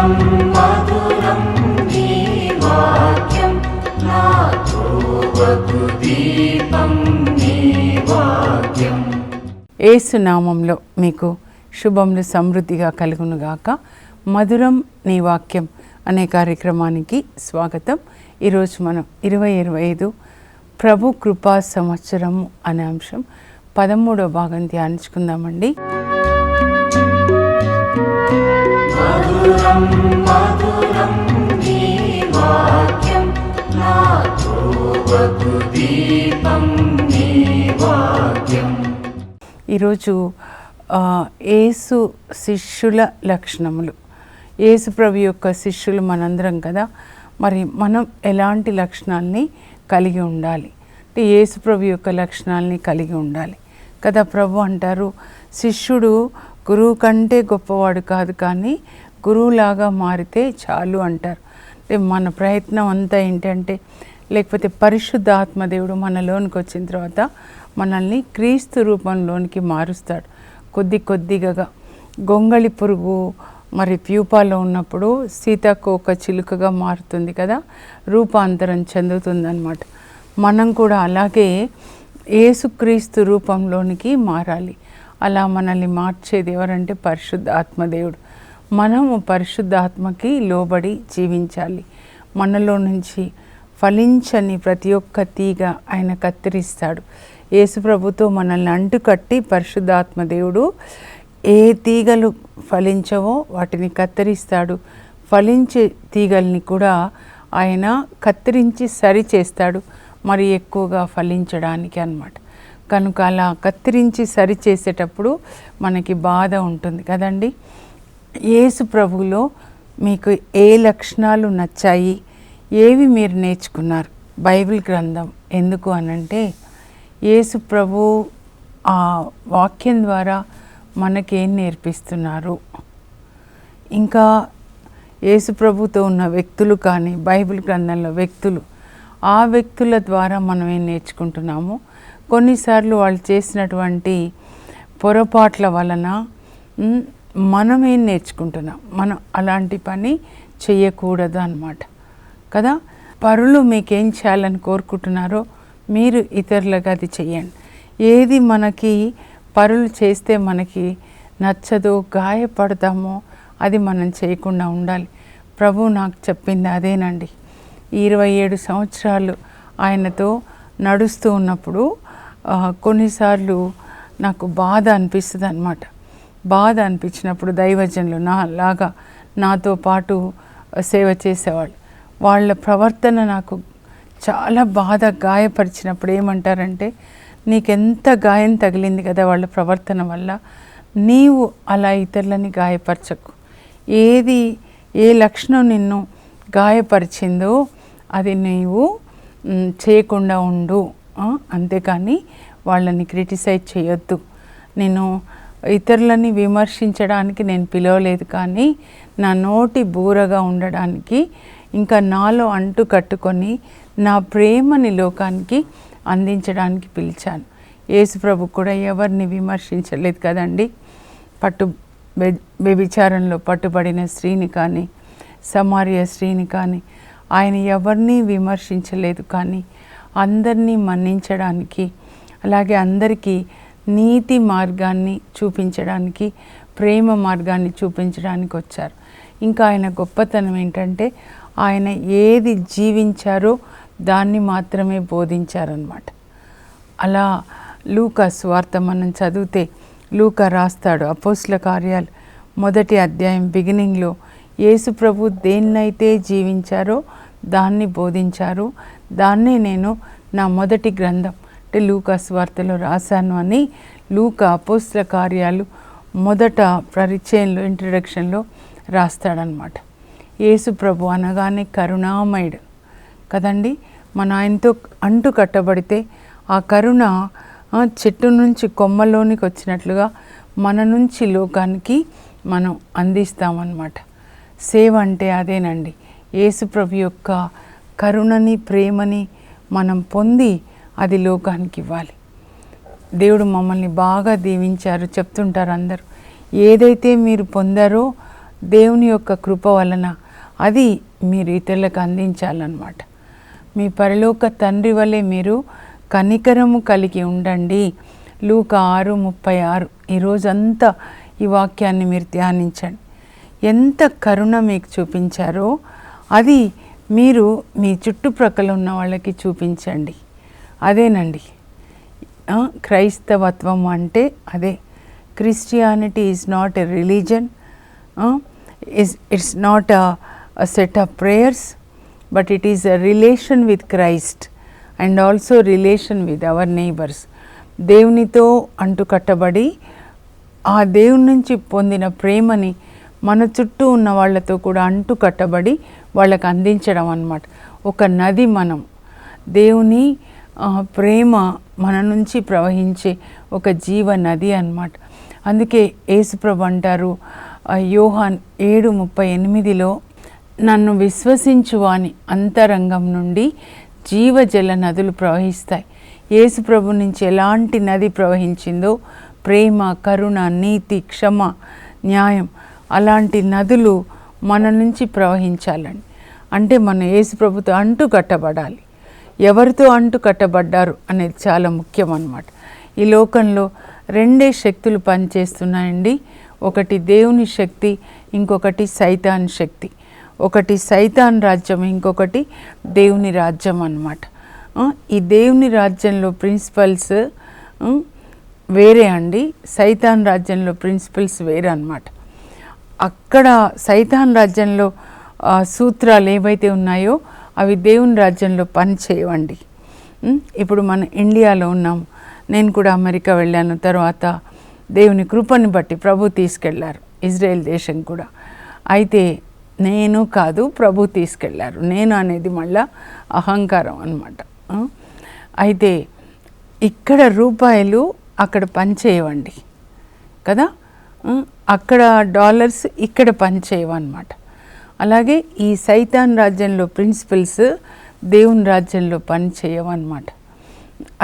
మధురం మధురం నీ వాక్యం నా త్రోవకు దీపం నీ వాక్యం. యేసు నామంలో మీకు శుభములు సమృద్ధిగా కలుగునుగాక. మధురం నీ వాక్యం అనే కార్యక్రమానికి స్వాగతం. ఈరోజు మనం 2025 ప్రభు కృపా సంవత్సరము అనే అంశం 13వ భాగం ధ్యానించుకుందామండి. మధురం మధురం నీ వాక్యం నా త్రోవకు దీపం నీ వాక్యం. ఈరోజు యేసు శిష్యుల లక్షణములు. యేసు ప్రభు యొక్క శిష్యులు మనందరం కదా, మరి మనం ఎలాంటి లక్షణాలని కలిగి ఉండాలి అంటే యేసు ప్రభు యొక్క లక్షణాలని కలిగి ఉండాలి కదా. ప్రభు అంటారు, శిష్యుడు గురువు కంటే గొప్పవాడు కాదు, కానీ గురువులాగా మారితే చాలు అంటారు. అంటే మన ప్రయత్నం అంతా ఏంటంటే, లేకపోతే పరిశుద్ధాత్మదేవుడు మనలోనికి వచ్చిన తర్వాత మనల్ని క్రీస్తు రూపంలోనికి మారుస్తాడు. కొద్దిగా గొంగళి పురుగు మరి ప్యూపాలో ఉన్నప్పుడు సీతాకోక చిలుకగా మారుతుంది కదా, రూపాంతరం చెందుతుందన్నమాట. మనం కూడా అలాగే యేసుక్రీస్తు రూపంలోనికి మారాలి. అలా మనల్ని మార్చేది ఎవరంటే పరిశుద్ధాత్మదేవుడు. మనము పరిశుద్ధాత్మకి లోబడి జీవించాలి. మనలో నుంచి ఫలించని ప్రతి ఒక్క తీగ ఆయన కత్తిరిస్తాడు. యేసు ప్రభుతో మనల్ని అంటుకట్టి పరిశుద్ధాత్మదేవుడు ఏ తీగలు ఫలించవో వాటిని కత్తిరిస్తాడు. ఫలించే తీగల్ని కూడా ఆయన కత్తిరించి సరి చేస్తాడు, మరి ఎక్కువగా ఫలించడానికి అన్నమాట. కనుక అలా కత్తిరించి సరి చేసేటప్పుడు మనకి బాధ ఉంటుంది కదండి. యేసు ప్రభువులో మీకు ఏ లక్షణాలు నచ్చాయి, ఏవి మీరు నేర్చుకున్నారు? బైబిల్ గ్రంథం ఎందుకు అనంటే, యేసు ప్రభు ఆ వాక్యం ద్వారా మనకేం నేర్పిస్తున్నారు, ఇంకా యేసు ప్రభుతో ఉన్న వ్యక్తులు కానీ బైబిల్ గ్రంథంలో వ్యక్తులు, ఆ వ్యక్తుల ద్వారా మనం ఏం నేర్చుకుంటున్నాము. కొన్నిసార్లు వాళ్ళు చేసినటువంటి పొరపాట్ల వలన మనం ఏం నేర్చుకుంటున్నాం. మనం అలాంటి పని చేయకూడదు అన్నమాట కదా. పరులు మీకేం చేయాలని కోరుకుంటున్నారో మీరు ఇతరులకు అది చెయ్యండి. ఏది మనకి పరులు చేస్తే మనకి నచ్చదో, గాయపడతామో అది మనం చేయకుండా ఉండాలి. ప్రభు నాకు చెప్పింది అదేనండి. 27 సంవత్సరాలు ఆయనతో నడుస్తూ ఉన్నప్పుడు కొన్నిసార్లు నాకు బాధ అనిపిస్తుంది అన్నమాట. బాధ అనిపించినప్పుడు దైవజనులు నాలాగా నాతో పాటు సేవ చేసేవాళ్ళు, వాళ్ళ ప్రవర్తన నాకు చాలా బాధ గాయపరిచినప్పుడు ఏమంటారంటే, నీకెంత గాయం తగిలింది కదా వాళ్ళ ప్రవర్తన వల్ల, నీవు అలా ఇతరులని గాయపరచకు. ఏ లక్షణం నిన్ను గాయపరిచిందో అది నీవు చేయకుండా ఉండు, అంతేకాని వాళ్ళని క్రిటిసైజ్ చేయొద్దు. నేను ఇతరులని విమర్శించడానికి నేను పిలవలేదు, కానీ నా నోటి బూరగా ఉండడానికి, ఇంకా నాలో అంటు కట్టుకొని నా ప్రేమని లోకానికి అందించడానికి పిలిచాను. యేసు ప్రభు కూడా ఎవరిని విమర్శించలేదు కదండి. వ్యభిచారంలో పట్టుబడిన స్త్రీని కానీ, సమార్య స్త్రీని కానీ ఆయన ఎవరిని విమర్శించలేదు, కానీ అందరినీ మన్నించడానికి, అలాగే అందరికీ నీతి మార్గాన్ని చూపించడానికి, ప్రేమ మార్గాన్ని చూపించడానికి వచ్చారు. ఇంకా ఆయన గొప్పతనం ఏంటంటే, ఆయన ఏది జీవించారో దాన్ని మాత్రమే బోధించారన్నమాట. అలా లూకా సువార్త మనం చదివితే, లూకా రాస్తాడు అపోస్తల కార్యాలు 1వ అధ్యాయం బిగినింగ్లో యేసు ప్రభు దేన్నైతే జీవించారో దాన్ని బోధించారు. దాన్నే నేను నా మొదటి గ్రంథం అంటే లూకా సువార్తలో రాశాను అని లూకా అపోస్తల కార్యాలు మొదట పరిచయంలో, ఇంట్రడక్షన్లో రాస్తాడనమాట. యేసు ప్రభు అనగానే కరుణామయుడు కదండి. మన ఆయనతో అంటు కట్టబడితే ఆ కరుణ చెట్టు నుంచి కొమ్మలోనికి వచ్చినట్లుగా మన నుంచి లోకానికి మనం అందిస్తామన్నమాట. సేవ అంటే అదేనండి. యేసు ప్రభు యొక్క కరుణని, ప్రేమని మనం పొంది అది లోకానికి ఇవ్వాలి. దేవుడు మమ్మల్ని బాగా దీవించారు చెప్తుంటారు అందరూ. ఏదైతే మీరు పొందారో దేవుని యొక్క కృప వలన అది మీరు ఇతరులకు అందించాలన్నమాట. మీ పరలోక తండ్రి వలె మీరు కనికరము కలిగి ఉండండి. లూకా 6:36. ఈరోజంతా ఈ వాక్యాన్ని మీరు ధ్యానించండి. ఎంత కరుణ మీకు చూపించారో అది మీరు మీ చుట్టుప్రక్కల ఉన్న వాళ్ళకి చూపించండి. అదేనండి క్రైస్తవత్వం అంటే అదే. Christianity is not a religion, it's not a set of prayers, but it is a relation with Christ and also relation with our neighbors. దేవునితో అంటుకట్టబడి ఆ దేవుని నుంచి పొందిన ప్రేమని మన చుట్టూ ఉన్న వాళ్ళతో కూడా అంటుకట్టబడి వాళ్ళకి అందించడం అన్నమాట. ఒక నది మనం, దేవుని ప్రేమ మన నుంచి ప్రవహించే ఒక జీవ నది అన్నమాట. అందుకే యేసుప్రభు అంటారు యోహాన్ 7:38లో, నన్ను విశ్వసించువాని అంతరంగం నుండి జీవజల నదులు ప్రవహిస్తాయి. యేసుప్రభు నుంచి ఎలాంటి నది ప్రవహించిందో, ప్రేమ, కరుణ, నీతి, క్షమ, న్యాయం, అలాంటి నదులు మన నుంచి ప్రవహించాలండి. అంటే మనం యేసుప్రభుతో అంటు కట్టబడాలి. ఎవరితో అంటు కట్టబడ్డారు అనేది చాలా ముఖ్యం అన్నమాట. ఈ లోకంలో రెండే శక్తులు పనిచేస్తున్నాయండి. ఒకటి దేవుని శక్తి, ఇంకొకటి సైతాన్ శక్తి. ఒకటి సైతాన్ రాజ్యం, ఇంకొకటి దేవుని రాజ్యం అన్నమాట. ఈ దేవుని రాజ్యంలో ప్రిన్సిపల్స్ వేరే అండి, సైతాన్ రాజ్యంలో ప్రిన్సిపల్స్ వేరే అన్నమాట. అక్కడ సైతాన్ రాజ్యంలో సూత్రాలు ఏవైతే ఉన్నాయో అవి దేవుని రాజ్యంలో పని చేయవండి. ఇప్పుడు మన ఇండియాలో ఉన్నాము. నేను కూడా అమెరికా వెళ్ళాను. తర్వాత దేవుని కృపని బట్టి ప్రభు తీసుకెళ్లారు ఇజ్రాయెల్ దేశం కూడా. అయితే నేను కాదు, ప్రభు తీసుకెళ్లారు. నేను అనేది మళ్ళా అహంకారం అన్నమాట. అయితే ఇక్కడ రూపాయలు అక్కడ పనిచేయవండి కదా, అక్కడ డాలర్స్ ఇక్కడ పనిచేయవన్నమాట. అలాగే ఈ సైతాన్ రాజ్యంలో ప్రిన్సిపల్స్ దేవుని రాజ్యంలో పనిచేయవన్నమాట.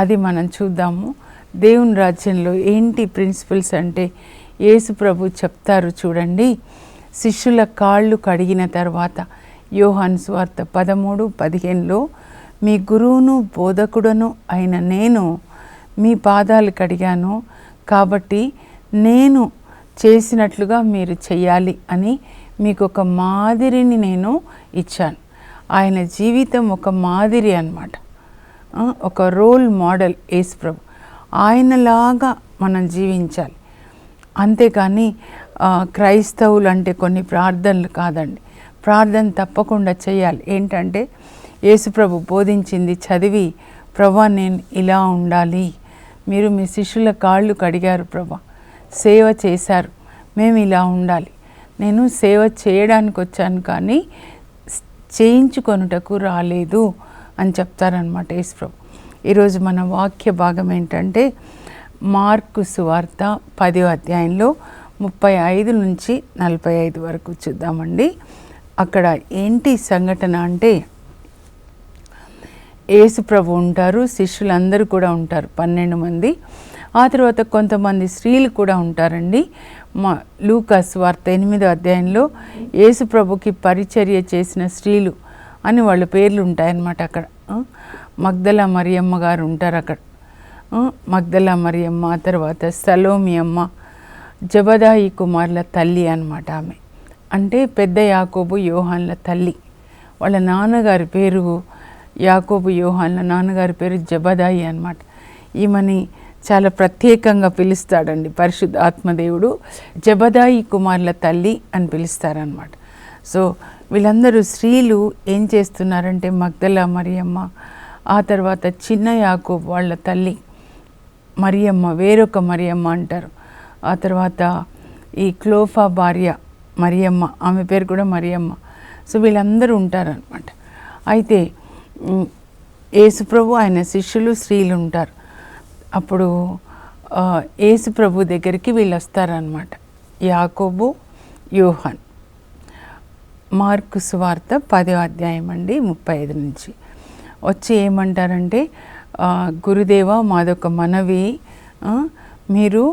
అది మనం చూద్దాము. దేవుని రాజ్యంలో ఏంటి ప్రిన్సిపల్స్ అంటే యేసు ప్రభు చెప్తారు చూడండి. శిష్యుల కాళ్ళు కడిగిన తర్వాత యోహాను సువార్త 13:15లో, మీ గురువును బోధకుడను అయిన నేను మీ పాదాలు కడిగాను, కాబట్టి నేను చేసినట్లుగా మీరు చెయ్యాలి అని మీకు ఒక మాదిరిని నేను ఇచ్చాను. ఆయన జీవితం ఒక మాదిరి అన్నమాట, ఒక రోల్ మోడల్ యేసు ప్రభు. ఆయనలాగా మనం జీవించాలి. అంతేకాని క్రైస్తవులు అంటే కొన్ని ప్రార్థనలు కాదండి. ప్రార్థన తప్పకుండా చేయాలి. ఏంటంటే యేసుప్రభు బోధించింది చదివి, ప్రభా నేను ఇలా ఉండాలి, మీరు మీ శిష్యుల కాళ్ళు కడిగారు ప్రభా, సేవ చేశారు, మేము ఇలా ఉండాలి, నేను సేవ చేయడానికి వచ్చాను కానీ చేయించుకొనుటకు రాలేదు అని చెప్తారనమాట యేసుప్రభు. ఈరోజు మన వాక్య భాగం ఏంటంటే మార్కు సువార్త 10వ అధ్యాయంలో 35 నుంచి 45 వరకు చూద్దామండి. అక్కడ ఏంటి సంఘటన అంటే యేసు ప్రభు ఉంటారు, శిష్యులందరూ కూడా ఉంటారు 12 మంది. ఆ తర్వాత కొంతమంది స్త్రీలు కూడా ఉంటారండి. లూకా సువార్త 8వ అధ్యాయంలో యేసు ప్రభుకి పరిచర్య చేసిన స్త్రీలు అని వాళ్ళ పేర్లు ఉంటాయన్నమాట. అక్కడ మగ్దల మరియమ్మ గారు ఉంటారు అక్కడ. మగ్దల మరియమ్మ, తర్వాత సలోమి అమ్మ, జబదాయి కుమార్ల తల్లి అన్నమాట ఆమె. అంటే పెద్ద యాకోబు యోహాన్ల తల్లి. వాళ్ళ నాన్నగారి పేరు యాకోబు, యోహాన్ల నాన్నగారి పేరు జబదాయి అన్నమాట. ఈమెని చాలా ప్రత్యేకంగా పిలుస్తాడండి పరిశుద్ధ ఆత్మదేవుడు. జబదాయి కుమార్ల తల్లి అని పిలుస్తారనమాట. సో వీళ్ళందరూ స్త్రీలు ఏం చేస్తున్నారంటే మగ్దల మరియమ్మ, ఆ తర్వాత చిన్న యాకోబు వాళ్ళ తల్లి మరియమ్మ, వేరొక మరియమ్మ అంటారు. ఆ తర్వాత ఈ క్లోఫా భార్య మరియమ్మ, ఆమె పేరు కూడా మరియమ్మ. సో వీళ్ళందరూ ఉంటారనమాట. అయితే యేసుప్రభు, ఆయన శిష్యులు, స్త్రీలు ఉంటారు. అప్పుడు యేసుప్రభు దగ్గరికి వీళ్ళు వస్తారనమాట, యాకోబు, యోహాన్. మార్కు సువార్త 10వ అధ్యాయం అండి 35 నుంచి వచ్చి ఏమంటారంటే, గురుదేవ మాదొక మనవి, మీరు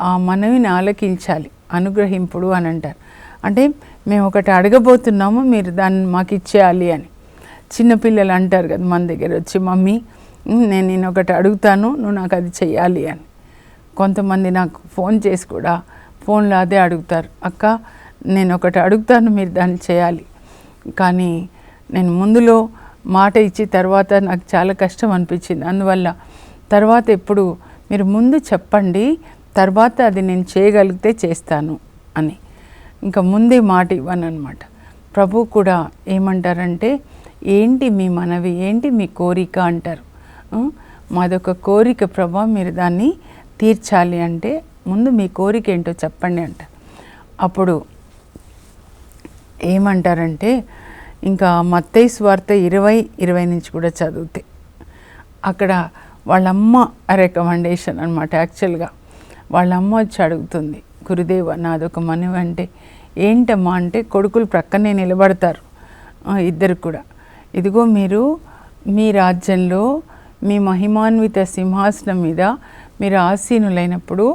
ఆ మనవిని ఆలకించాలి, అనుగ్రహింపుడు అని అంటారు. అంటే మేము ఒకటి అడగబోతున్నాము, మీరు దాన్ని మాకు ఇచ్చేయాలి అని. చిన్నపిల్లలు అంటారు కదా మన దగ్గర వచ్చి, మమ్మీ నేను ఒకటి అడుగుతాను, నువ్వు నాకు అది చెయ్యాలి అని. కొంతమంది నాకు ఫోన్ చేసి కూడా ఫోన్లో అదే అడుగుతారు, అక్క నేను ఒకటి అడుగుతాను, మీరు దాన్ని చేయాలి. కానీ నేను ముందులో మాట ఇచ్చి తర్వాత నాకు చాలా కష్టం అనిపించింది. అందువల్ల తర్వాత ఎప్పుడు మీరు ముందు చెప్పండి, తర్వాత అది నేను చేయగలిగితే చేస్తాను అని. ఇంకా ముందే మాట ఇవ్వను అనమాట. ప్రభు కూడా ఏమంటారంటే, ఏంటి మీ మనవి, ఏంటి మీ కోరిక అంటారు. మాదొక కోరిక ప్రభా, మీరు దాన్ని తీర్చాలి అంటే ముందు మీ కోరిక ఏంటో చెప్పండి అంటారు. అప్పుడు ఏమంటారంటే, ఇంకా మత్తయి సువార్త 20:20 నుంచి కూడా చదివితే అక్కడ వాళ్ళమ్మ రికమెండేషన్ అనమాట. యాక్చువల్గా వాళ్ళమ్మ వచ్చి అడుగుతుంది, గురుదేవ నాదొక మనవి అంటే. ఏంటమ్మా అంటే, కొడుకులు ప్రక్కనే నిలబడతారు ఇద్దరు కూడా. ఇదిగో మీరు మీ రాజ్యంలో మీ మహిమాన్విత సింహాసనం మీద మీరు ఆసీనులైనప్పుడు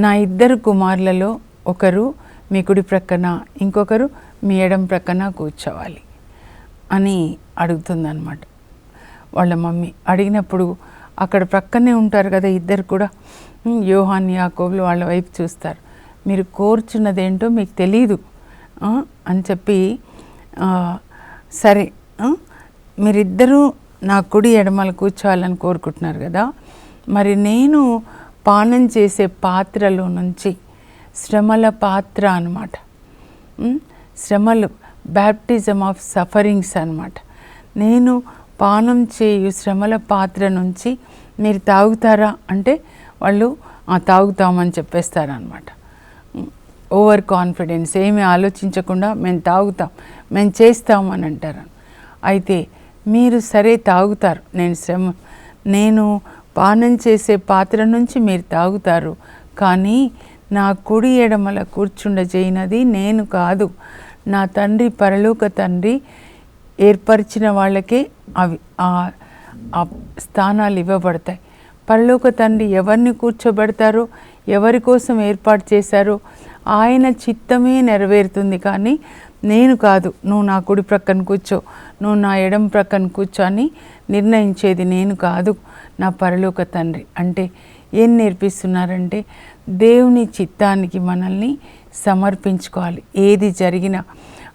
నా ఇద్దరు కుమారులలో ఒకరు మీ కుడి ప్రక్కన, ఇంకొకరు మీ ఎడం ప్రక్కన కూర్చోవాలి అని అడుగుతుందన్నమాట వాళ్ళ మమ్మీ. అడిగినప్పుడు అక్కడ ప్రక్కనే ఉంటారు కదా ఇద్దరు కూడా, యోహాన్ యాకోబులు వాళ్ళ వైపు చూస్తారు. మీరు కోరుచున్నదేంటో మీకు తెలీదు అని చెప్పి, సరే మీరిద్దరూ నా కుడి ఎడమలు కూర్చోవాలని కోరుకుంటున్నారు కదా, మరి నేను పానం చేసే పాత్రలో నుంచి, శ్రమల పాత్ర అన్నమాట, శ్రమలు, బ్యాప్టిజం ఆఫ్ సఫరింగ్స్ అన్నమాట, నేను పానం చేయు శ్రమల పాత్ర నుంచి మీరు తాగుతారా అంటే వాళ్ళు తాగుతామని చెప్పేస్తారనమాట. ఓవర్ కాన్ఫిడెన్స్, ఏమీ ఆలోచించకుండా మేము తాగుతాం, మేము చేస్తాం అని అంటారు. అయితే మీరు సరే తాగుతారు, నేను పానం చేసే పాత్ర నుంచి మీరు తాగుతారు, కానీ నా కుడి ఎడమల కూర్చుండజేయనది నేను కాదు, నా తండ్రి, పరలోక తండ్రి ఏర్పరిచిన వాళ్ళకే అవి ఆ స్థానాలు ఇవ్వబడతాయి. పరలోక తండ్రి ఎవరిని కూర్చోబెడతారో, ఎవరి కోసం ఏర్పాటు చేశారో ఆయన చిత్తమే నెరవేరుతుంది, కానీ నేను కాదు. నువ్వు నా కుడి ప్రక్కన కూర్చో, నువ్వు నా ఎడం ప్రక్కన కూర్చో అని నిర్ణయించేది నేను కాదు, నా పరలోక తండ్రి. అంటే ఏం నేర్పిస్తున్నారంటే, దేవుని చిత్తానికి మనల్ని సమర్పించుకోవాలి ఏది జరిగినా,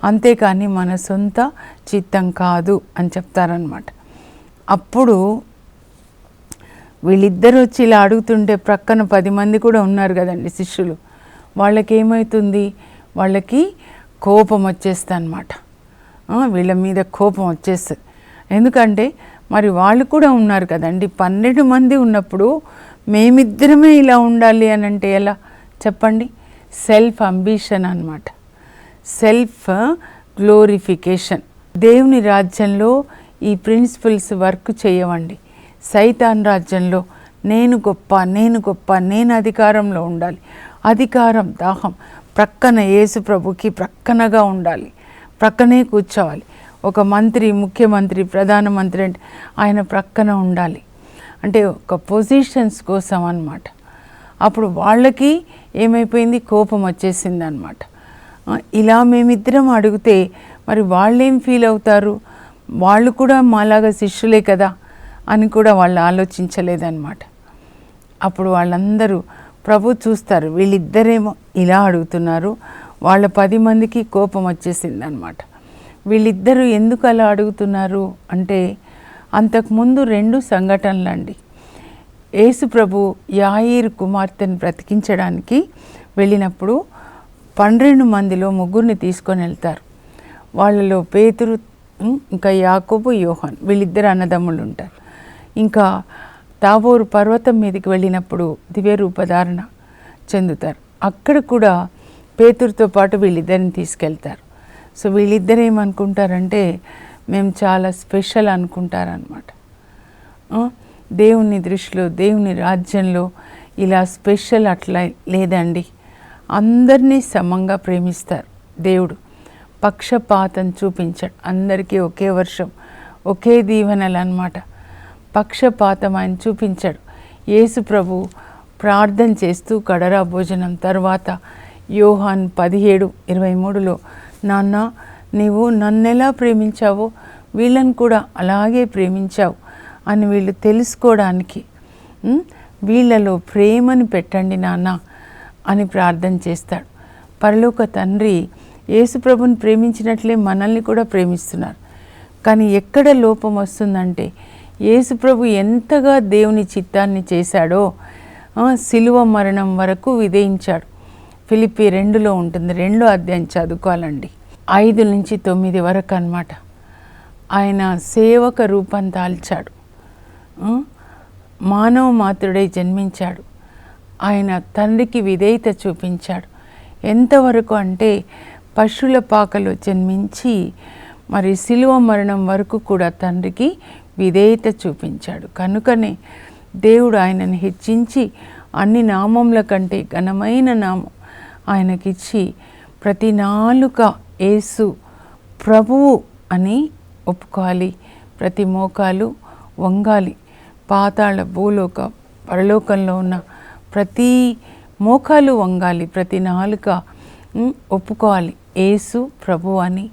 అంతేకాని మన సొంత చిత్తం కాదు అని చెప్తారనమాట. అప్పుడు వీళ్ళిద్దరు వచ్చి ఇలా అడుగుతుంటే ప్రక్కన 10 మంది కూడా ఉన్నారు కదండి శిష్యులు. వాళ్ళకి ఏమవుతుంది, వాళ్ళకి కోపం వచ్చేస్తుంది అనమాట. వీళ్ళ మీద కోపం వచ్చేస్తుంది. ఎందుకంటే మరి వాళ్ళు కూడా ఉన్నారు కదండి, 12 మంది ఉన్నప్పుడు మేమిద్దరమే ఇలా ఉండాలి అని అంటే ఎలా చెప్పండి? సెల్ఫ్ అంబిషన్ అన్నమాట, సెల్ఫ్ గ్లోరిఫికేషన్. దేవుని రాజ్యంలో ఈ ప్రిన్సిపల్స్ వర్క్ చేయవండి. సైతాన్ రాజ్యంలో నేను గొప్ప, నేను గొప్ప, నేను అధికారంలో ఉండాలి, అధికారం, దాహం, ప్రక్కన యేసు ప్రభుకి ప్రక్కనగా ఉండాలి, ప్రక్కనే కూర్చోవాలి. ఒక మంత్రి, ముఖ్యమంత్రి, ప్రధానమంత్రి అంటే ఆయన ప్రక్కన ఉండాలి, అంటే ఒక పొజిషన్స్ కోసం అన్నమాట. అప్పుడు వాళ్ళకి ఏమైపోయింది, కోపం వచ్చేసింది అన్నమాట. ఇలా మేమిద్దరం అడిగితే మరి వాళ్ళేం ఫీల్ అవుతారు, వాళ్ళు కూడా మాలాగా శిష్యులే కదా అని కూడా వాళ్ళు ఆలోచించలేదన్నమాట. అప్పుడు వాళ్ళందరూ ప్రభు చూస్తారు, వీళ్ళిద్దరేమో ఇలా అడుగుతున్నారు, వాళ్ళ 10 మందికి కోపం వచ్చేసింది అన్నమాట. వీళ్ళిద్దరూ ఎందుకు అలా అడుగుతున్నారు అంటే, అంతకుముందు 2 సంఘటనలండి. యేసు ప్రభు యాయీరు కుమార్తెను బ్రతికించడానికి వెళ్ళినప్పుడు 12 మందిలో 3 తీసుకొని వెళ్తారు. వాళ్ళలో పేతురు, ఇంకా యాకోబు, యోహాన్, వీళ్ళిద్దరు అన్నదమ్ములు ఉంటారు. ఇంకా తాబోరు పర్వతం మీదకి వెళ్ళినప్పుడు దివ్య రూపధారణ చెందుతారు. అక్కడ కూడా పేతురుతో పాటు వీళ్ళిద్దరిని తీసుకెళ్తారు. సో వీళ్ళిద్దరు ఏమనుకుంటారంటే, మేము చాలా స్పెషల్ అనుకుంటారనమాట. దేవుని దృష్టిలో, దేవుని రాజ్యంలో ఇలా స్పెషల్ అట్లా లేదండి. అందరినీ సమంగా ప్రేమిస్తారు దేవుడు, పక్షపాతం చూపించాడు. అందరికీ ఒకే వర్షం, ఒకే దీవెనలు అన్నమాట. పక్షపాతం ఆయన చూపించాడు. యేసు ప్రభు ప్రార్థన చేస్తూ కడరా భోజనం తర్వాత యోహాన్ 17:23లో నాన్న నీవు నన్నెలా ప్రేమించావో వీళ్ళని కూడా అలాగే ప్రేమించావు అని వీళ్ళు తెలుసుకోవడానికి వీళ్ళలో ప్రేమని పెట్టండి నాన్న అని ప్రార్థన చేస్తాడు. పరలోక తండ్రి యేసుప్రభుని ప్రేమించినట్లే మనల్ని కూడా ప్రేమిస్తున్నారు. కానీ ఎక్కడ లోపం వస్తుందంటే యేసుప్రభు ఎంతగా దేవుని చిత్తాన్ని చేశాడో శిలువ మరణం వరకు విధేయించాడు. ఫిలిప్పీ 2లో ఉంటుంది, 2వ అధ్యాయం చదువుకోవాలండి, 5 నుంచి 9 వరకు అన్నమాట. ఆయన సేవక రూపం దాల్చాడు, మానవ మాతృడై జన్మించాడు, ఆయన తండ్రికి విధేయత చూపించాడు. ఎంతవరకు అంటే పశువుల పాకలో జన్మించి మరి శిలువ మరణం వరకు కూడా తండ్రికి విధేయత చూపించాడు. కనుకనే దేవుడు ఆయనను హెచ్చించి అన్ని నామముల కంటే ఘనమైన నామం ఆయనకిచ్చి ప్రతి నాలుక యేసు ప్రభువు అని ఒప్పుకోవాలి, ప్రతి మోకాలు వంగాలి. పాతాళ భూలోక పరలోకంలో ఉన్న ప్రతి మోకాలు వంగాలి, ప్రతి నాలుక ఒప్పుకోవాలి యేసు ప్రభు అని.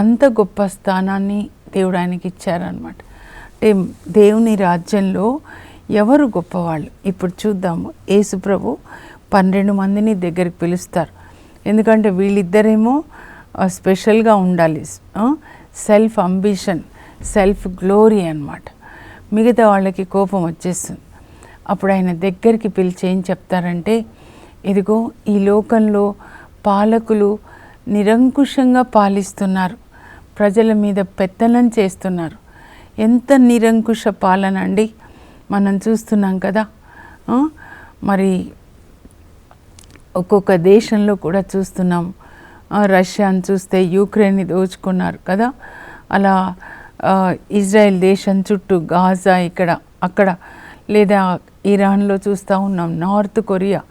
అంత గొప్ప స్థానాన్ని దేవుడు ఆయనకి ఇచ్చారనమాట. అంటే దేవుని రాజ్యంలో ఎవరు గొప్పవాళ్ళు ఇప్పుడు చూద్దాము. యేసు ప్రభు 12 మందిని దగ్గరికి పిలుస్తారు. ఎందుకంటే వీళ్ళిద్దరేమో స్పెషల్గా ఉండాలి, సెల్ఫ్ అంబిషన్, సెల్ఫ్ గ్లోరీ అన్నమాట. మిగతా వాళ్ళకి కోపం వచ్చేస్తుంది. అప్పుడు ఆయన దగ్గరికి పిలిచి ఏం చెప్తారంటే, ఇదిగో ఈ లోకంలో పాలకులు నిరంకుశంగా పాలిస్తున్నారు, ప్రజల మీద పెత్తనం చేస్తున్నారు. ఎంత నిరంకుశ పాలన అండి, మనం చూస్తున్నాం కదా. మరి ఒక్కొక్క దేశంలో కూడా చూస్తున్నాం. రష్యాని చూస్తే యుక్రెయిన్ని దోచుకున్నారు కదా. అలా ఇజ్రాయెల్ దేశం చుట్టూ గాజా ఇక్కడ అక్కడ, లేదా ఇరాన్లో చూస్తూ ఉన్నాం, నార్త్ కొరియా,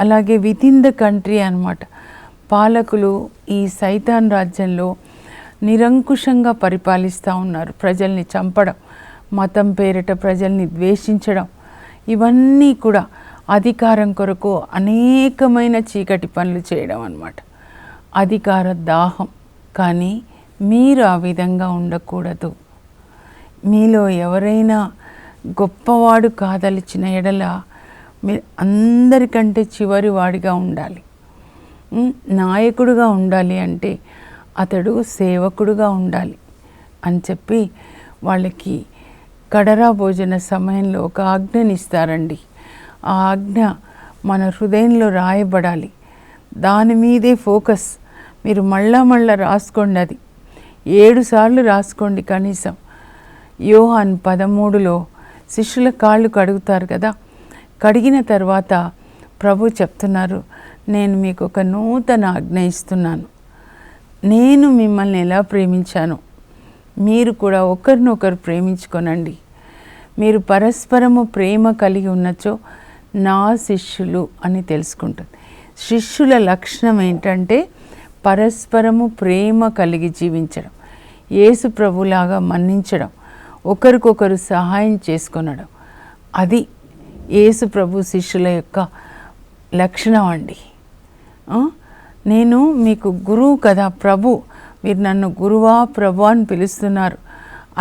అలాగే విత్ ఇన్ ద కంట్రీ అన్నమాట. పాలకులు ఈ సైతాన్ రాజ్యంలో నిరంకుశంగా పరిపాలిస్తూ ఉన్నారు. ప్రజల్ని చంపడం, మతం పేరిట ప్రజల్ని ద్వేషించడం, ఇవన్నీ కూడా అధికారం కొరకు అనేకమైన చీకటి పనులు చేయడం అన్నమాట. అధికార దాహం. కానీ మీరు ఆ విధంగా ఉండకూడదు. మీలో ఎవరైనా గొప్పవాడు కాదలిచిన ఎడల మీరు అందరికంటే చివరి వాడిగా ఉండాలి. నాయకుడుగా ఉండాలి అంటే అతడు సేవకుడుగా ఉండాలి అని చెప్పి వాళ్ళకి కడరా భోజన సమయంలో ఒక ఆజ్ఞని ఇస్తారండి. ఆ ఆజ్ఞ మన హృదయంలో రాయబడాలి. దాని మీదే ఫోకస్. మీరు మళ్ళా రాసుకోండి, అది 7 సార్లు రాసుకోండి కనీసం. యోహాన్ 13లో శిష్యుల కాళ్ళు కడుగుతారు కదా. కడిగిన తర్వాత ప్రభు చెప్తున్నారు, నేను మీకు ఒక నూతన ఆజ్ఞ ఇస్తున్నాను. నేను మిమ్మల్ని ఎలా ప్రేమించాను మీరు కూడా ఒకరినొకరు ప్రేమించుకొనండి. మీరు పరస్పరము ప్రేమ కలిగి ఉన్నచో నా శిష్యులు అని తెలుసుకుంటుంది. శిష్యుల లక్షణం ఏంటంటే పరస్పరము ప్రేమ కలిగి జీవించడం, యేసు ప్రభులాగా మన్నించడం, ఒకరికొకరు సహాయం చేసుకొనడం. అది యేసు ప్రభు శిష్యుల యొక్క లక్షణం అండి. నేను మీకు గురువు కదా, ప్రభు, మీరు నన్ను గురువా ప్రభు అని పిలుస్తున్నారు.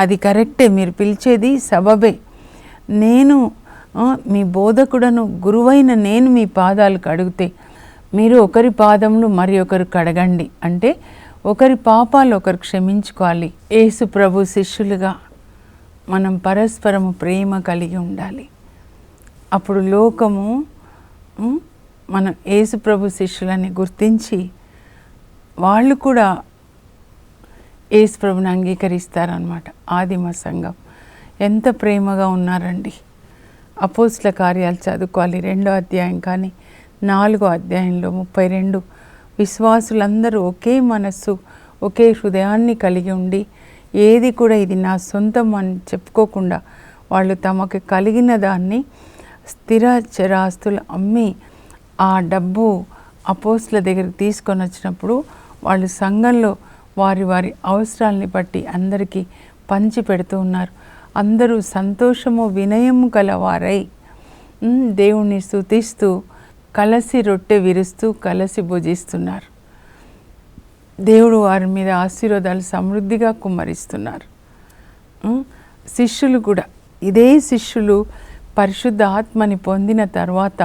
అది కరెక్టే, మీరు పిలిచేది సబబే. నేను మీ బోధకుడను, గురువైన నేను మీ పాదాలు కడిగితే మీరు ఒకరి పాదములు మరి ఒకరు కడగండి అంటే ఒకరి పాపాలు ఒకరు క్షమించుకోవాలి. యేసు ప్రభు శిష్యులుగా మనం పరస్పరము ప్రేమ కలిగి ఉండాలి. అప్పుడు లోకము మనం యేసు ప్రభు శిష్యులని గుర్తించి వాళ్ళు కూడా యేసు ప్రభుని అంగీకరిస్తారనమాట. ఆదిమ సంఘం ఎంత ప్రేమగా ఉన్నారండి. అపోస్తల కార్యాలు చదువుకోవాలి, 2వ అధ్యాయం కానీ 4వ అధ్యాయంలో 32 విశ్వాసులందరూ ఒకే మనస్సు, ఒకే హృదయాన్ని కలిగి ఉండి ఏది కూడా ఇది నా సొంతం అని చెప్పుకోకుండా వాళ్ళు తమకు కలిగిన దాన్ని స్థిర చరాస్తులు అమ్మి ఆ డబ్బు అపోస్తల దగ్గరికి తీసుకొని వచ్చినప్పుడు వాళ్ళు సంఘంలో వారి వారి అవసరాలని బట్టి అందరికీ పంచి పెడుతూ ఉన్నారు. అందరూ సంతోషము వినయము గలవారై దేవుణ్ణి స్తుతిస్తూ కలసి రొట్టె విరుస్తూ కలసి భుజిస్తున్నారు. దేవుడు వారి మీద ఆశీర్వాదాలు సమృద్ధిగా కుమ్మరిస్తున్నారు. శిష్యులు కూడా ఇదే శిష్యులు పరిశుద్ధ ఆత్మని పొందిన తర్వాత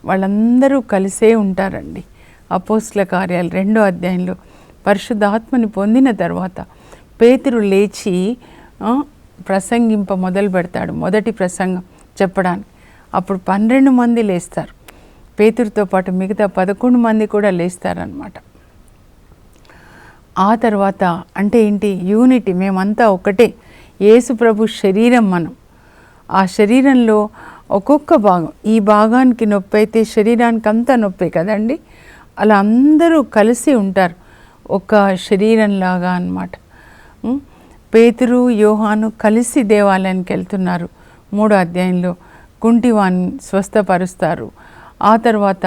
వాళ్ళందరూ కలిసే ఉంటారండి. అపోస్తల కార్యాలు 2వ అధ్యాయంలో పరిశుద్ధ ఆత్మని పొందిన తర్వాత పేతురు లేచి ప్రసంగింప మొదలు పెడతాడు, మొదటి ప్రసంగం చెప్పడానికి. అప్పుడు 12 మంది లేస్తారు. పేతురుతో పాటు మిగతా 11 మంది కూడా లేస్తారనమాట. ఆ తర్వాత అంటే ఏంటి? యూనిటీ. మేమంతా ఒకటే, యేసు ప్రభు శరీరం మనం. ఆ శరీరంలో ఒక్కొక్క భాగం, ఈ భాగానికి నొప్పి అయితే శరీరానికి అంతా నొప్పే కదండి. అలా అందరూ కలిసి ఉంటారు, ఒక శరీరంలాగా అన్నమాట. పేతురు యోహాను కలిసి దేవాలయానికి వెళ్తున్నారు. 3వ అధ్యాయంలో కుంటివాన్ని స్వస్థపరుస్తారు. ఆ తర్వాత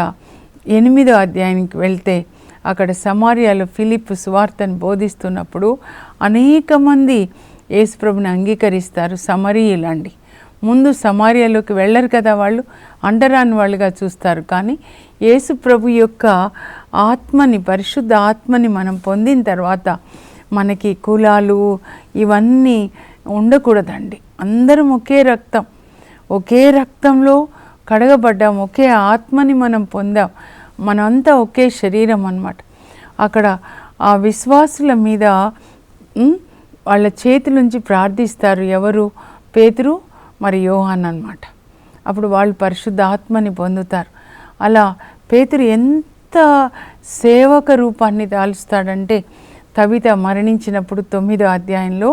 8వ అధ్యాయానికి వెళ్తే అక్కడ సమార్యాలో ఫిలిప్పు సువార్తను బోధిస్తున్నప్పుడు అనేక మంది యేసుప్రభుని అంగీకరిస్తారు. సమరీయులండి. ముందు సమార్యాలోకి వెళ్ళరు కదా, వాళ్ళు అంటరాని వాళ్ళుగా చూస్తారు. కానీ యేసుప్రభు యొక్క ఆత్మని, పరిశుద్ధ ఆత్మని మనం పొందిన తర్వాత మనకి కులాలు ఇవన్నీ ఉండకూడదండి. అందరం ఒకే రక్తం, ఒకే రక్తంలో కడగబడ్డాం, ఒకే ఆత్మని మనం పొందాం. మనంతా ఒకే శరీరం అన్నమాట. అక్కడ ఆ విశ్వాసుల మీద వాళ్ళ చేతులుంచి ప్రార్థిస్తారు. ఎవరు? పేతురు మరి యోహాన్ అన్నమాట. అప్పుడు వాళ్ళు పరిశుద్ధ ఆత్మని పొందుతారు. అలా పేతురు ఎంత సేవక రూపాన్ని దాల్చుతాడంటే, తబిత మరణించినప్పుడు 9వ అధ్యాయంలో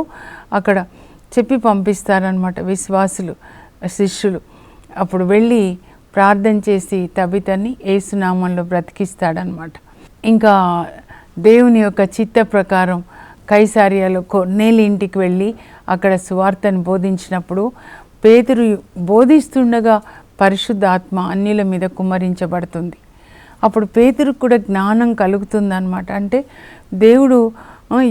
అక్కడ చెప్పి పంపిస్తారనమాట విశ్వాసులు, శిష్యులు. అప్పుడు వెళ్ళి ప్రార్థన చేసి తబితని యేసునామంలో బ్రతికిస్తాడనమాట. ఇంకా దేవుని యొక్క చిత్త ప్రకారం కైసారియాలో కొర్నేలి ఇంటికి వెళ్ళి అక్కడ సువార్తను బోధించినప్పుడు పేతురు బోధిస్తుండగా పరిశుద్ధ ఆత్మ అన్యుల మీద కుమ్మరించబడుతుంది. అప్పుడు పేతురుకు కూడా జ్ఞానం కలుగుతుందన్నమాట. అంటే దేవుడు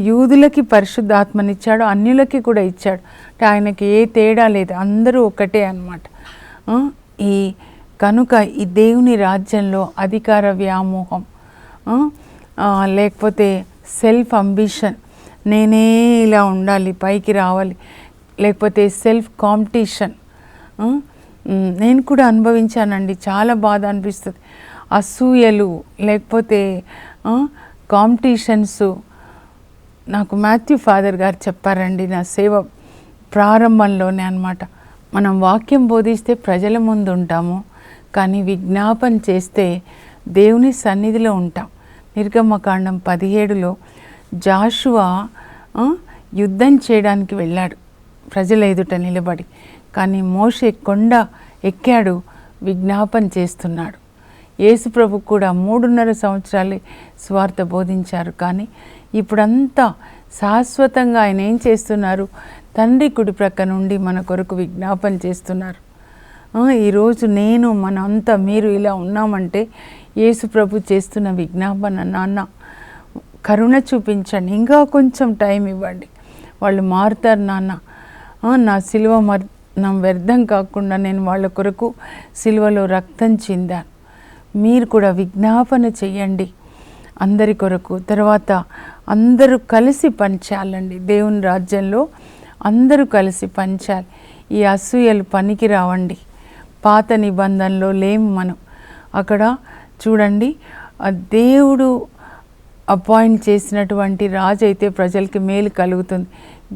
యూదులకి పరిశుద్ధాత్మనిచ్చాడు, అన్యులకి కూడా ఇచ్చాడు. అంటే ఆయనకి ఏ తేడా లేదు, అందరూ ఒకటే అన్నమాట. ఈ కనుక ఈ దేవుని రాజ్యంలో అధికార వ్యామోహం, లేకపోతే సెల్ఫ్ అంబిషన్, నేనే ఇలా ఉండాలి, పైకి రావాలి, లేకపోతే సెల్ఫ్ కాంపిటీషన్. నేను కూడా అనుభవించానండి, చాలా బాధ అనిపిస్తుంది. అసూయలు, లేకపోతే కాంపిటీషన్స్. నాకు మాథ్యూ ఫాదర్ గారు చెప్పారండి నా సేవ ప్రారంభంలోనే అన్నమాట. మనం వాక్యం బోధిస్తే ప్రజల ముందు ఉంటాము, కానీ విజ్ఞాపన చేస్తే దేవుని సన్నిధిలో ఉంటాం. నిర్గమకాండం 17లో జాషువా యుద్ధం చేయడానికి వెళ్ళాడు ప్రజల ఎదుట నిలబడి, కానీ మోషే కొండ ఎక్కాడు, విజ్ఞాపన చేస్తున్నాడు. యేసుప్రభు కూడా 3.5 సంవత్సరాలు స్వార్థ బోధించారు. కానీ ఇప్పుడంతా శాశ్వతంగా ఆయన ఏం చేస్తున్నారు? తండ్రి కుడి ప్రక్క నుండి మన కొరకు విజ్ఞాపన చేస్తున్నారు. ఈరోజు నేను, మనంతా, మీరు ఇలా ఉన్నామంటే యేసుప్రభు చేస్తున్న విజ్ఞాపన, నాన్న కరుణ చూపించండి, ఇంకా కొంచెం టైం ఇవ్వండి, వాళ్ళు మారుతారు నాన్న, నా సిలువ మరణం వ్యర్థం కాకుండా నేను వాళ్ళ కొరకు సిలువలో రక్తం చిందాను, మీరు కూడా విజ్ఞాపన చెయ్యండి అందరి కొరకు. తర్వాత అందరూ కలిసి పంచాలండి దేవుని రాజ్యంలో, అందరూ కలిసి పంచాలి. ఈ అసూయలు పనికి రావండి. పాత నిబంధనలో లేము మనం. అక్కడ చూడండి, దేవుడు అపాయింట్ చేసినటువంటి రాజు అయితే ప్రజలకి మేలు కలుగుతుంది.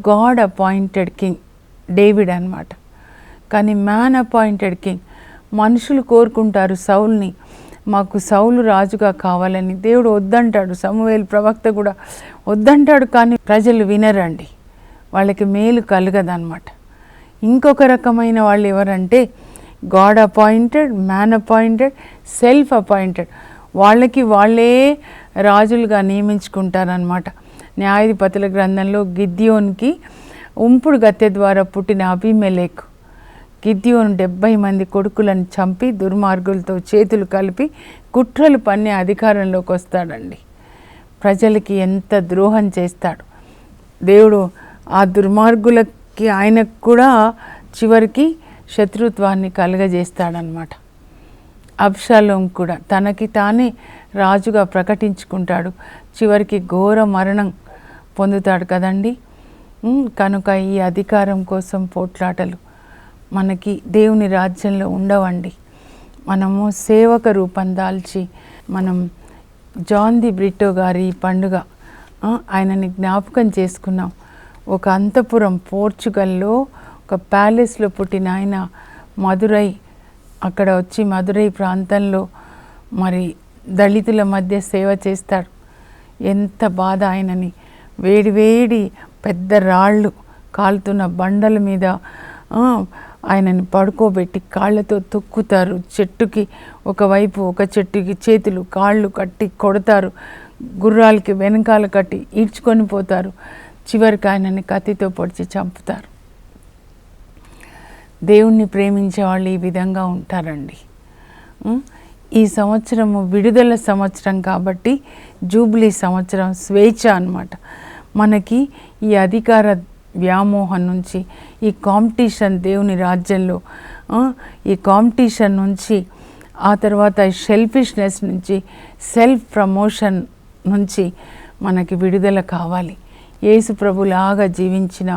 గాడ్ అపాయింటెడ్ కింగ్ డేవిడ్ అన్నమాట. కానీ మ్యాన్ అపాయింటెడ్ కింగ్, మనుషులు కోరుకుంటారు సౌల్ని, మాకు సౌలు రాజుగా కావాలని. దేవుడు వద్దంటాడు, సమూయేలు ప్రవక్త కూడా వద్దంటాడు. కానీ ప్రజలు వినరండి, వాళ్ళకి మేలు కలగదన్నమాట. ఇంకొక రకమైన వాళ్ళు ఎవరంటే God appointed, man appointed, self appointed. వాళ్ళకి వాళ్ళే రాజులుగా నియమించుకుంటారనమాట. న్యాయాధిపతుల గ్రంథంలో గిద్యోన్కి ఉంపుడు గత్తె ద్వారా పుట్టిన అబీమెలెకు, గిద్యోను 70 మంది కొడుకులను చంపి దుర్మార్గులతో చేతులు కలిపి కుట్రలు పన్నే అధికారంలోకి వస్తాడండి. ప్రజలకి ఎంత ద్రోహం చేస్తాడు దేవుడు. ఆ దుర్మార్గులకి ఆయనకు కూడా చివరికి శత్రుత్వాన్ని కలుగజేస్తాడనమాట. అబ్షాలోం కూడా తనకి తానే రాజుగా ప్రకటించుకుంటాడు, చివరికి ఘోర మరణం పొందుతాడు కదండి. కనుక ఈ అధికారం కోసం పోట్లాటలు మనకి దేవుని రాజ్యంలో ఉండవండి. మనము సేవక రూపం దాల్చి మనం జాన్ ది బ్రిటో గారి పండుగ ఆయనని జ్ఞాపకం చేసుకున్నాం. ఒక అంతపురం పోర్చుగల్లో ఒక ప్యాలెస్లో పుట్టిన ఆయన మదురై, అక్కడ వచ్చి మదురై ప్రాంతంలో మరి దళితుల మధ్య సేవ చేస్తాడు. ఎంత బాధ ఆయనని, వేడి పెద్ద రాళ్ళు కాలుతున్న బండల మీద ఆయనని పడుకోబెట్టి కాళ్ళతో తొక్కుతారు. చెట్టుకి ఒకవైపు ఒక చెట్టుకి చేతులు కాళ్ళు కట్టి కొడతారు, గుర్రాలకి వెనకాల కట్టి ఈడ్చుకొని పోతారు. చివరికి ఆయనని కత్తితో పొడిచి చంపుతారు. దేవుణ్ణి ప్రేమించే వాళ్ళు ఈ విధంగా ఉంటారండి. ఈ సంవత్సరము విడుదల సంవత్సరం కాబట్టి జూబ్లీ సంవత్సరం, స్వేచ్ఛ అన్నమాట. మనకి ఈ అధికార వ్యామోహం నుంచి, ఈ కాంపిటీషన్ దేవుని రాజ్యంలో, ఈ కాంపిటీషన్ నుంచి, ఆ తర్వాత షెల్ఫిష్నెస్ నుంచి, సెల్ఫ్ ప్రమోషన్ నుంచి మనకి విడుదల కావాలి. యేసు ప్రభులాగా జీవించిన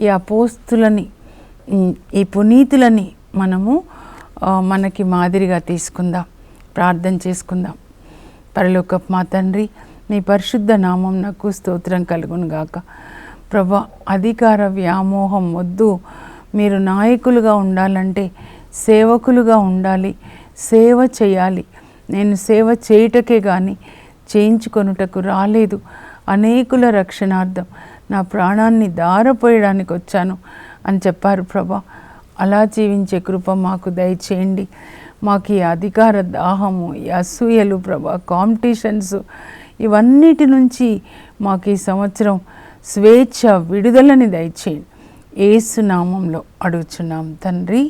ఈ అపోస్తులని, ఈ పునీతులని మనము మనకి మాదిరిగా తీసుకుందాం. ప్రార్థన చేసుకుందాం. పరలోకపు మా తండ్రి, నీ పరిశుద్ధ నామం నాకు స్తోత్రం కలుగును గాక. ప్రభా, అధికార వ్యామోహం వద్దు. మీరు నాయకులుగా ఉండాలంటే సేవకులుగా ఉండాలి, సేవ చేయాలి. నేను సేవ చేయుటకే కానీ చేయించుకొనుటకు రాలేదు, అనేకుల రక్షణార్థం నా ప్రాణాన్ని దారపోయడానికి వచ్చాను అని చెప్పారు ప్రభా. అలా జీవించే కృప మాకు దయచేయండి. మాకు ఈ అధికార దాహము, ఈ అసూయలు ప్రభా, కాంపిటీషన్స్, ఇవన్నిటి నుంచి మాకు ఈ సంవత్సరం స్వేచ్ఛ, విడుదలని దయచేయండి. యేసు నామంలో అడుగుచున్నాం తండ్రి,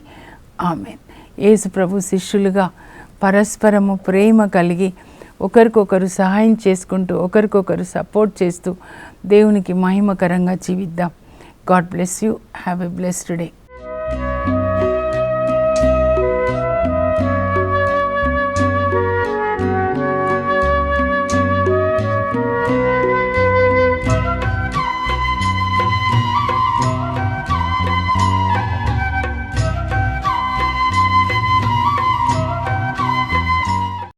ఆమేన్. యేసు ప్రభు శిష్యులుగా పరస్పరము ప్రేమ కలిగి ఒకరికొకరు సహాయం చేసుకుంటూ, ఒకరికొకరు సపోర్ట్ చేస్తూ దేవునికి మహిమకరంగా జీవిద్దాం. God bless you. Have a blessed day.